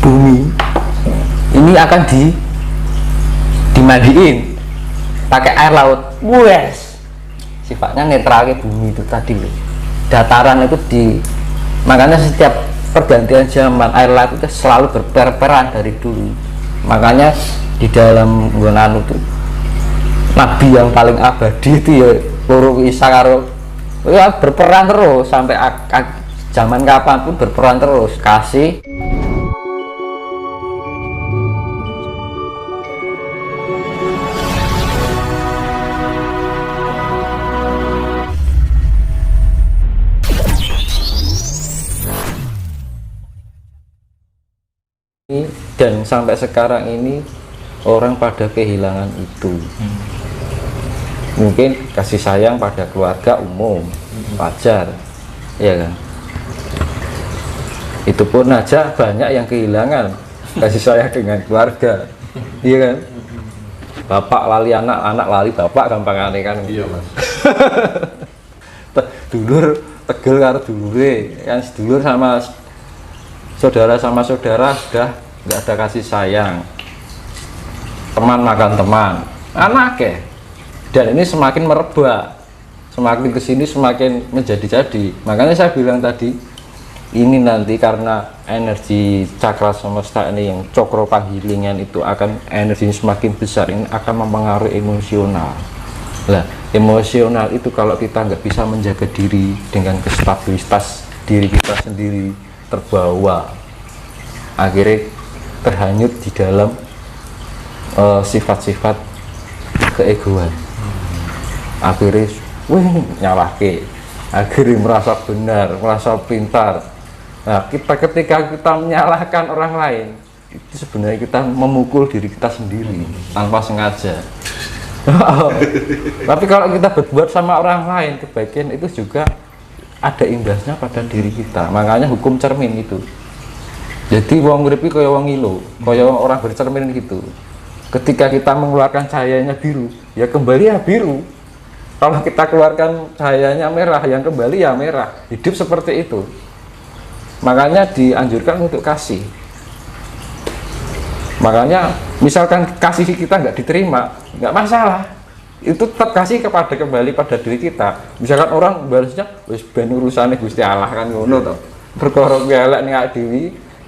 bumi ini akan dimandiin pakai air laut. Wes, sifatnya netral ke bumi itu tadi loh. Dataran itu makanya setiap pergantian zaman air laut itu selalu berper-peran dari dulu. Makanya di dalam gunaan itu nabi yang paling abadi itu ya Loro Isa karo ya berperan terus sampai zaman kapanpun berperan terus kasih. Dan sampai sekarang ini orang pada kehilangan itu. Mungkin kasih sayang pada keluarga umum wajar, ya kan? Itu pun aja banyak yang kehilangan kasih sayang dengan keluarga, iya kan? Bapak lali anak, anak lali bapak, gampang aneh kan? Iya mas. Dulur tegel karo dulure, kan sedulur sama saudara sudah nggak ada kasih sayang, teman makan teman, anak ya. Dan ini semakin merebak, semakin kesini semakin menjadi-jadi. Makanya saya bilang tadi, ini nanti karena energi cakra semesta ini yang cokro panggilingan itu akan energinya semakin besar, ini akan mempengaruhi emosional. Lah, emosional itu kalau kita nggak bisa menjaga diri dengan kestabilitas diri kita sendiri, terbawa, akhirnya terhanyut di dalam sifat-sifat keegoan. Akhirnya nyalahke, akhirnya merasa benar, merasa pintar. Nah, ketika kita menyalahkan orang lain, itu sebenarnya kita memukul diri kita sendiri tanpa sengaja. Tapi kalau kita berbuat sama orang lain kebaikan, itu juga ada imbasnya pada diri kita. Makanya hukum cermin itu. Jadi wong nguripi kaya wong ilo, kaya orang bercermin gitu. Ketika kita mengeluarkan cahayanya biru, ya kembali ya biru. Kalau kita keluarkan cahayanya merah, yang kembali ya merah. Hidup seperti itu. Makanya dianjurkan untuk kasih. Makanya misalkan kasih kita nggak diterima, nggak masalah. Itu tetap kasih kembali pada diri kita. Misalkan orang balasnya, wis ben urusane Gusti Allah kan ngono to. Perkara elek ning awake dhewe,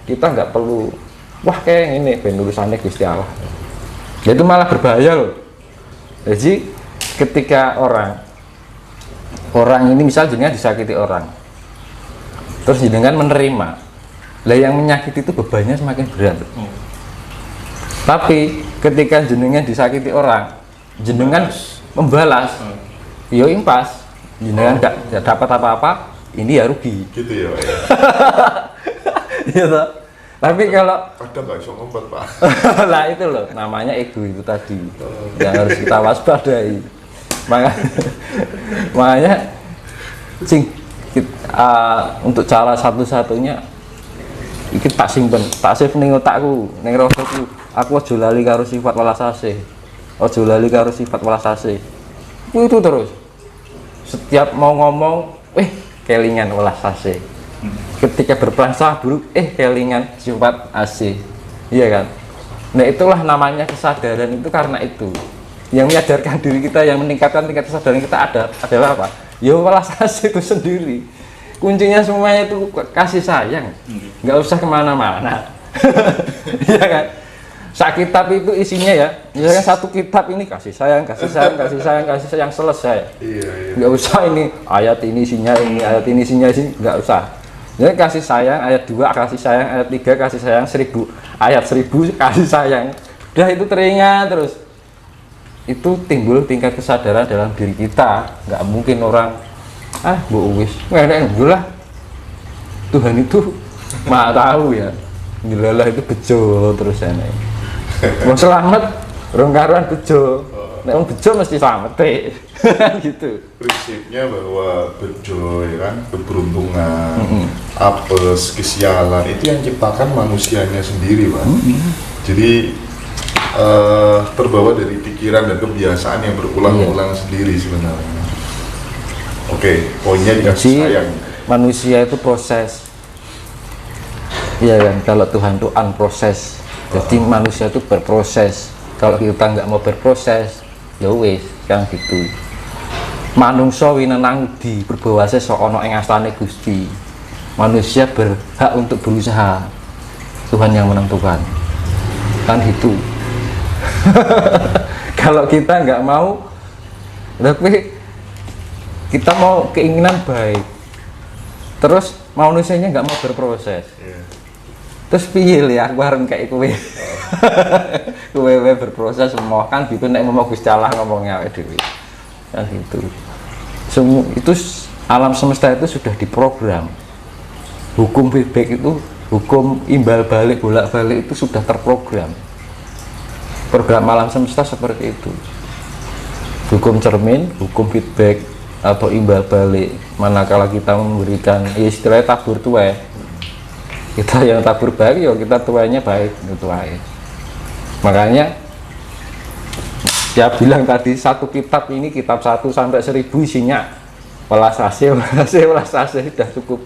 kita nggak perlu wah kayak ini ben urusannya Gusti Allah. Itu malah berbahaya loh. Jadi ketika orang ini misal jenengan disakiti orang, terus jenengan menerima, lah yang menyakiti itu bebannya semakin berat. Tapi ketika jenengan disakiti orang, jenengan membalas, yo impas, jenengan nggak dapat apa-apa, ini ya rugi. Gitu ya Pak ya. Gitu. Tapi kalau Kadang nggak bisa ngumpet Pak. lah itu loh namanya ego itu tadi yang harus kita waspadai. Makanya untuk cara satu-satunya iki tak simpen, tak save ning otakku, ning rasaku. Aku aja lali karo sifat welas asih. Aja lali karo sifat welas asih. Itu terus. Setiap mau ngomong, kelingan welas asih. Ketika berprasangka buruk, kelingan sifat asih, iya kan? Nah itulah namanya kesadaran itu karena itu yang menyadarkan diri kita, yang meningkatkan tingkat kesadaran kita adalah apa? Ya welas asih itu sendiri. Kuncinya semuanya itu kasih sayang, nggak usah kemana-mana, iya kan? Sak kitab itu isinya ya, misalkan satu kitab ini kasih sayang, selesai. Iya. Nggak usah ini ayat ini isinya ini, ayat ini isinya ini, nggak usah. Jadi kasih sayang ayat 2, kasih sayang ayat 3, kasih sayang 1000, ayat 1000 kasih sayang. Udah itu teringat terus. Itu timbul tingkat kesadaran dalam diri kita. Nggak mungkin orang mbok wis ngene lah. Tuhan itu Maha tahu ya. Dilalah itu bejo terus enek. Mau selamat rong karuan bejo. Nek wong bejo mesti selamat gitu. Prinsipnya bahwa bejo ya kan, keberuntungan, apes, kesialan itu yang ciptakan manusianya sendiri Pak. Jadi terbawa dari pikiran dan kebiasaan yang berulang-ulang sendiri sebenarnya. Oke, poinnya dikasih sayang. Manusia itu proses Iya kan, kalau Tuhan itu unproses, jadi manusia itu berproses. Kalau kita nggak mau berproses, ya wis kan gitu. Manungsa winenangdi berbawase ono ing astane Gusti. Manusia berhak untuk berusaha. Tuhan yang menentukan. Kan gitu. Kalau kita nggak mau, tapi kita mau keinginan baik, terus manusianya nggak mau berproses. Terus piye ya aku arep kayak kowe. Kowe berproses semua kan gitu nek ngomong Gusti Allah ngomongnya awake dhewe. Kan gitu. Semua itu alam semesta itu sudah diprogram. Hukum feedback itu, hukum imbal balik bolak-balik itu sudah terprogram. Program alam semesta seperti itu. Hukum cermin, hukum feedback atau imbal balik manakala kita memberikan istilahnya tabur tuai. Kita yang tabur baik ya kita tuanya baik itu aja. Makanya dia bilang tadi satu kitab ini kitab 1 sampai 1000 isinya welas asih sudah cukup.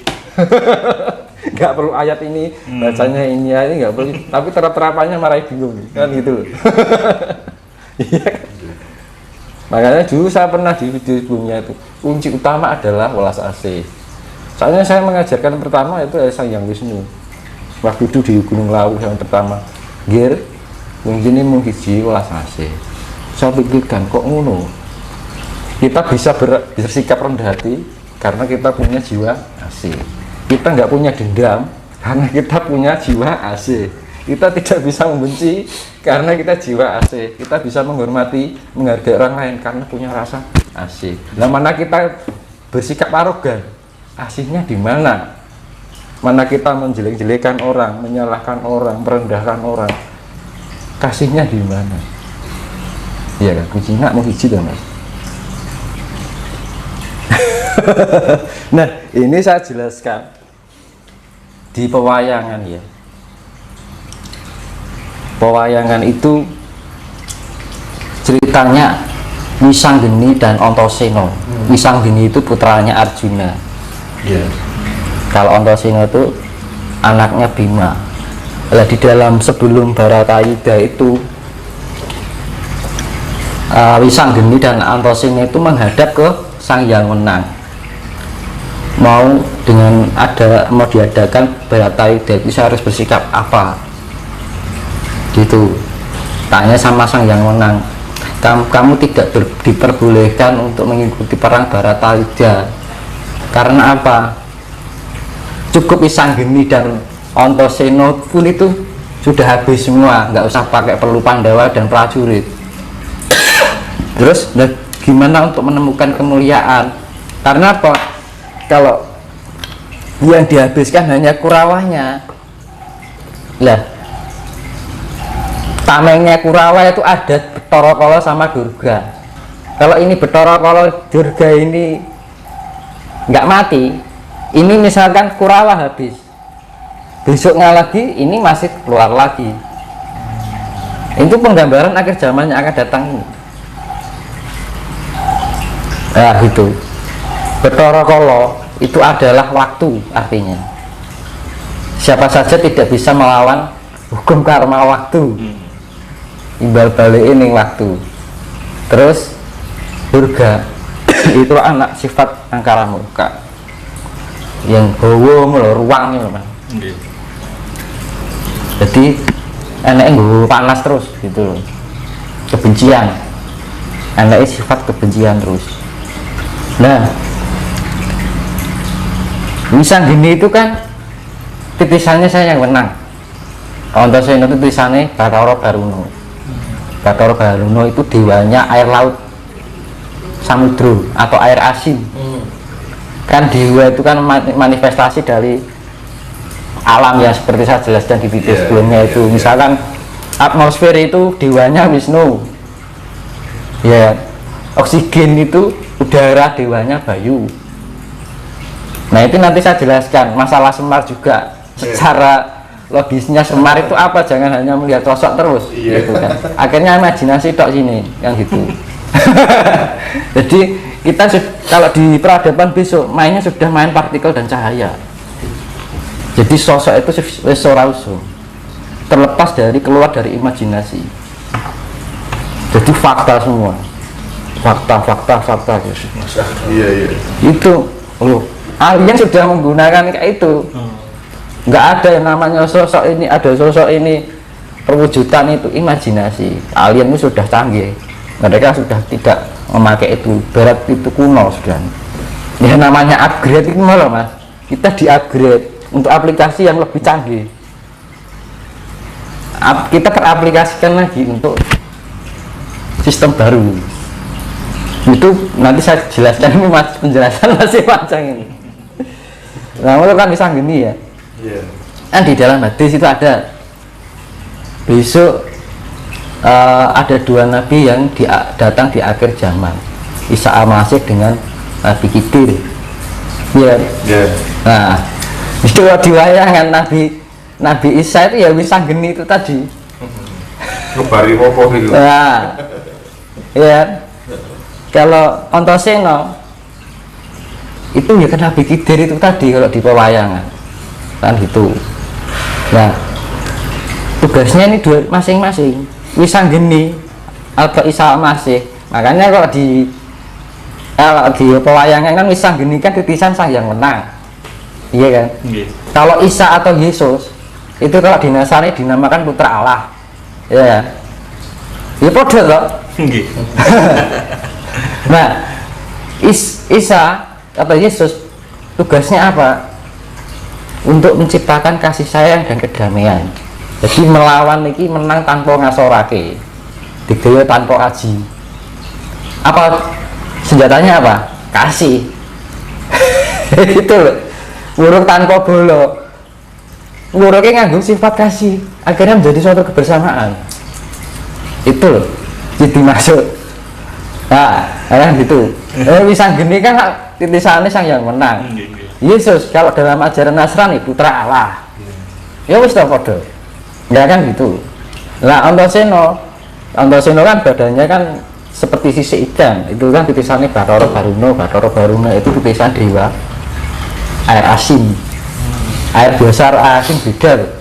Nggak perlu ayat ini bacanya ini nggak perlu, tapi terapannya marai bingung kan gitu. Iya kan? Makanya dulu saya pernah di video sebelumnya itu kunci utama adalah welas asih. Soalnya saya mengajarkan pertama itu Sang Hyang Wisnu. Waktu itu di Gunung Lawu yang pertama, gir, mungkin ini menghiji welas asih. Saya pikirkan kok ngono. Kita bisa bersikap rendah hati karena kita punya jiwa asih. Kita nggak punya dendam karena kita punya jiwa asih. Kita tidak bisa membenci karena kita jiwa asih. Kita bisa menghormati, menghargai orang lain karena punya rasa asih. Nah, mana kita bersikap arogan? Asihnya di mana? Mana kita menjelek-jelekan orang, menyalahkan orang, merendahkan orang? Kasihnya di mana? Iya kan, kucingnya mau hiji dong mas. Nah, ini saya jelaskan di pewayangan ya. Pewayangan itu ceritanya Wisanggeni dan Antasena. Wisanggeni itu putranya Arjuna. Kalau Antasena itu anaknya Bima. Nah, di dalam sebelum Baratayuda itu Wisanggeni dan Antasena itu menghadap ke Sang Hyang Wenang. Mau diadakan Baratayuda itu saya harus bersikap apa? Gitu. Tanya sama Sang Hyang Wenang. Kamu tidak diperbolehkan untuk mengikuti perang Baratayuda. Karena apa? Cukup Wisanggeni dan Antasena pun itu sudah habis semua, nggak usah pakai perlu Pandawa dan prajurit. Terus gimana untuk menemukan kemuliaan? Karena apa? Kalau yang dihabiskan hanya Kurawanya, lah tamengnya Kurawa itu ada Bathara Kala sama Durga. Kalau ini Bathara Kala Durga ini nggak mati, ini misalkan Kurawa habis, besoknya lagi ini masih keluar lagi. Itu penggambaran akhir zaman yang akan datang ini. Nah gitu. Bathara Kala itu adalah waktu, artinya siapa saja tidak bisa melawan hukum karma waktu. Imbal balik ini waktu. Terus Durga itu anak sifat angkara murka yang bawa ruang ini Mas. Jadi enaknya gue panas terus gitu loh, kebencian, enaknya sifat kebencian terus. Nah Wisanggeni itu kan titisannya saya yang menang. Antasena itu titisannya Bathara Baruna. Bathara Baruna itu dewanya air laut, samudra atau air asin. Kan dewa itu kan manifestasi dari alam ya, seperti saya jelaskan di video sebelumnya itu. Misalkan atmosfer itu dewanya Wisnu, ya oksigen itu udara dewanya Bayu. Nah itu nanti saya jelaskan masalah Semar juga secara logisnya. Semar itu apa, jangan hanya melihat sosok terus gitu kan, akhirnya imajinasi tok sini yang gitu. Jadi kita kalau di peradaban besok mainnya sudah main partikel dan cahaya. Jadi sosok itu wis ora usum, terlepas dari keluar dari imajinasi. Jadi fakta semua, fakta gitu. Iya. Itu loh, alien sudah menggunakan kayak itu. Nggak ada yang namanya sosok ini, ada sosok ini, perwujudan itu imajinasi. Alien itu sudah canggih, mereka sudah tidak memakai itu, berat itu kuno sudah. Ya namanya upgrade itu malah mas, kita di upgrade untuk aplikasi yang lebih canggih. Kita teraplikasikan lagi untuk sistem baru. Itu nanti saya jelaskan, ini mas, penjelasan masih panjang ini. Nah itu kan bisa gini ya. Kan di dalam hadis itu ada besok ada dua nabi yang datang di akhir zaman, Isa al-Masih dengan Nabi Khidir. Ya. Nah itu diwayangkan Nabi Isa itu ya bisa geni itu tadi. Ngebari popo gitu. Nah, ya. Kalau Antasena itu ya kan Nabi Khidir itu tadi kalau di pewayangan kan gitu. Nah tugasnya ini dua masing-masing, bisa geni atau Isa masih. Makanya kalau di pewayangan kan bisa geni kan titisan sang yang menang, iya kan? Kalau Isa atau Yesus itu kalau di Nasrani dinamakan putra Allah, ya kan? Ya podo loh. Nah Isa atau Yesus tugasnya apa? Untuk menciptakan kasih sayang dan kedamaian. Jadi melawan ini menang tanpa ngasorake, digaya tanpa aji. Apa senjatanya apa? Kasih. Itu loh, nguruk tanpa bolo, nguruknya nganggung sifat kasih, akhirnya menjadi suatu kebersamaan. Itu loh, jadi maksud. Nah, kan gitu. Bisa gini kan titisannya sang yang menang. Yesus kalau dalam ajaran Nasrani putra Allah. Ya wis ta padha. Ya kan gitu. Lah Antasena kan badannya kan seperti sisik ikan. Itu kan titisannya Bathara Baruna itu titisan dewa air asin. Air biasa asin beda loh.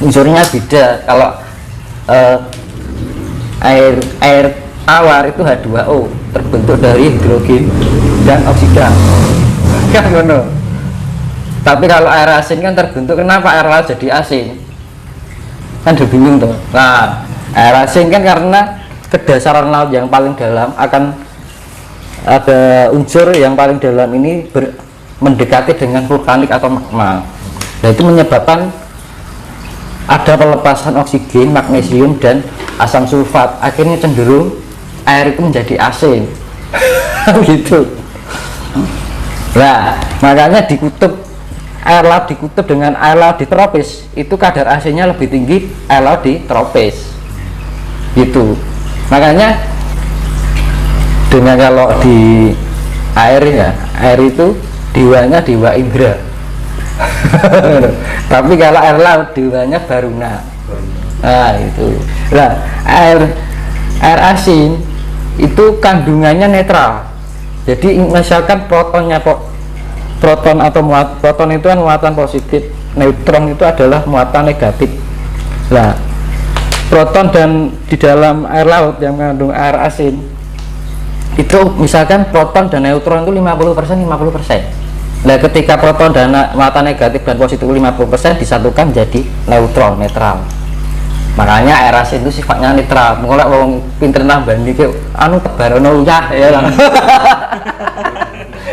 Unsurnya beda. Kalau air tawar itu H2O terbentuk dari hidrogen dan oksigen. Kan ngono. Tapi kalau air asin kan terbentuk, kenapa air laut jadi asin? Kan udah bingung tuh. Nah, air asin kan karena kedasaran laut yang paling dalam akan ada unsur yang paling dalam ini mendekati dengan vulkanik atau magma. Nah itu menyebabkan ada pelepasan oksigen, magnesium dan asam sulfat. Akhirnya cenderung air itu menjadi asin. Gitu. Nah makanya di kutub air laut dengan air laut di tropis itu kadar asinnya lebih tinggi air laut di tropis gitu. Makanya dengan kalau di air ya, air itu dewanya dewa Indra. Tapi kalau air laut dewanya Baruna. Nah itu. Nah air asin itu kandungannya netral. Jadi misalkan proton itu kan muatan positif, neutron itu adalah muatan negatif. Nah proton dan di dalam air laut yang mengandung air asin itu misalkan proton dan neutron itu 50%. Nah ketika proton dan muatan negatif dan positif 50% disatukan jadi neutron, netral. Makanya air asin itu sifatnya netral. Mulai wong pinter nambah nih anu tebarono uyah ya lah.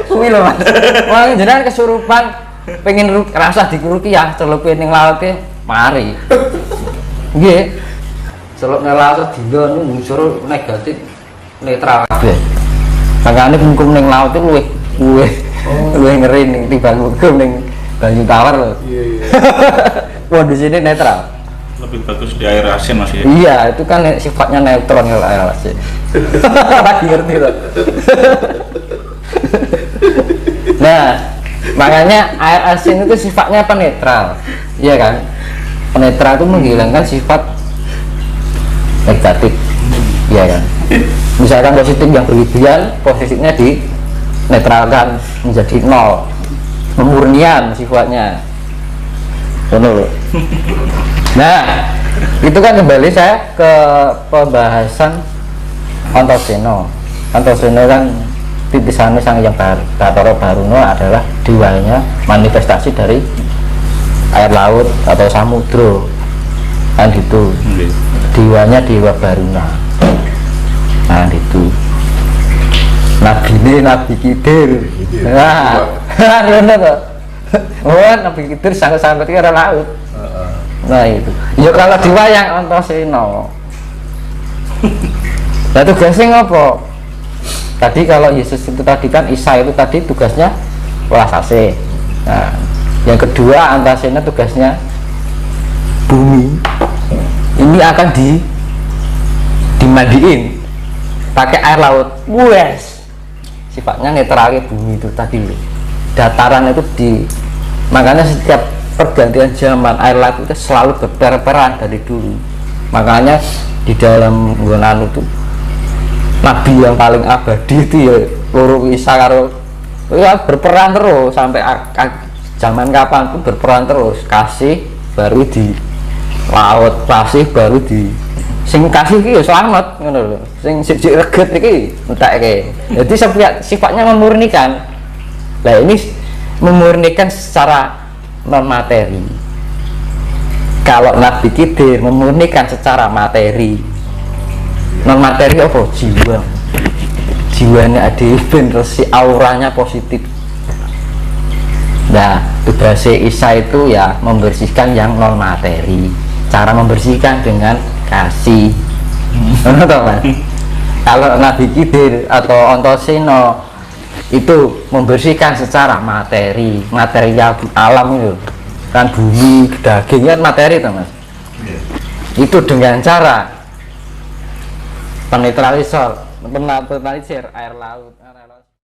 Kuwi lho Mas. Wong jenengan kesurupan pengen rasa dikuruki ya celup ning laut e mari. Nggih. Celup ning laut dina unsur negatif netral kabeh. Makane hukum ning laut itu luwih ngeri ning timbang hukum ning banyu tawar lho. Iya. Kondisine netral. Lebih bagus di air asin Mas ya? Iya, itu kan sifatnya neutron kalau air asin. Lagi ngerti loh. Nah, makanya air asin itu sifatnya penetral, iya kan? Penetral itu menghilangkan sifat negatif, iya kan? Misalkan positif yang berlebihan, positifnya dinetralkan menjadi nol, pemurnian sifatnya. Ngono lho. Nah, itu kan kembali saya ke pembahasan Antaséna. Antaséna kan titisannya Sang Hyang Bathara Baruna adalah diwanya manifestasi dari air laut atau samudra kan gitu. Diwanya Dewa Baruna. Nah itu Nabi ini Nabi Khidir. Nah, ngono kok. Oh, Nabi Khidir sangat-sangat kira laut. Nah itu. Ya kalau diwayang Antaséna. Nah tugasnya apa? Tadi kalau Yesus itu tadi kan Isa itu tadi tugasnya welas asih. Nah, yang kedua Antaséna tugasnya bumi. Ini akan dimandiin pakai air laut. Wes. Sifatnya netral bumi itu tadi loh. Dataran itu makanya setiap pergantian zaman air laut itu selalu berperan dari dulu. Makanya di dalam bulan itu Nabi yang paling abadi itu ya Loro Isa karo ya berperan terus sampai zaman kapan pun berperan terus. Kasih baru di laut, kasih baru di sing kasih iki ya selamat ngono lho. Sing siji reget iki entek. Jadi sifatnya memurnikan. Nah ini memurnikan secara non materi. Kalau Nabi Khidir memurnikan secara materi. Non materi apa? Jiwa. Jiwanya ada terus si auranya positif. Nah, tugasnya Isa itu ya membersihkan yang non materi. Cara membersihkan dengan kasih. Kalau Nabi Khidir atau Antaséna itu membersihkan secara materi, material alam itu kan bumi, daging kan materi tuh mas. Itu dengan cara penetralisir air laut.